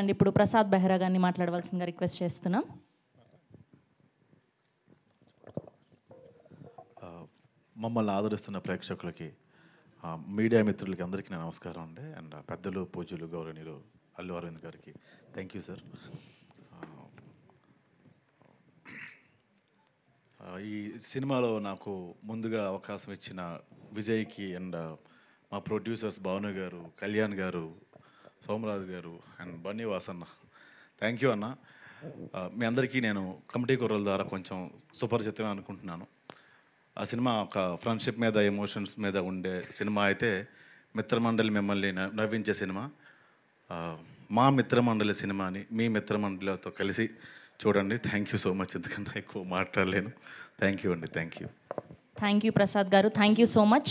అండి ఇప్పుడు ప్రసాద్ బెహ్రా గారిని మాట్లాడవలసిందిగా రిక్వెస్ట్ చేస్తున్నాం. మమ్మల్ని ఆదరిస్తున్న ప్రేక్షకులకి, మీడియా మిత్రులకి అందరికీ నా నమస్కారం అండి. అండ్ పెద్దలు, పూజ్యులు, గౌరవనీయులు అల్లు అరవింద్ గారికి థ్యాంక్ యూ సార్. ఈ సినిమాలో నాకు ముందుగా అవకాశం ఇచ్చిన విజయ్కి అండ్ మా ప్రొడ్యూసర్స్ భావన గారు, కళ్యాణ్ గారు, సోమరాజు గారు and Bunny Vasanna, thank you అన్న. మీ అందరికీ నేను కమిటీ కుర్రల ద్వారా కొంచెం సుపరిచితమే అనుకుంటున్నాను. ఆ సినిమా ఒక ఫ్రెండ్షిప్ మీద, ఎమోషన్స్ మీద ఉండే సినిమా అయితే, మిత్రమండలి మిమ్మల్ని నవ్వించే సినిమా. మా మిత్రమండలి సినిమాని మీ మిత్రమండలితో కలిసి చూడండి. Thank you so much. ఎందుకంటే ఎక్కువ మాట్లాడలేను. థ్యాంక్ యూ అండి. థ్యాంక్ యూ ప్రసాద్ గారు. Thank you so much.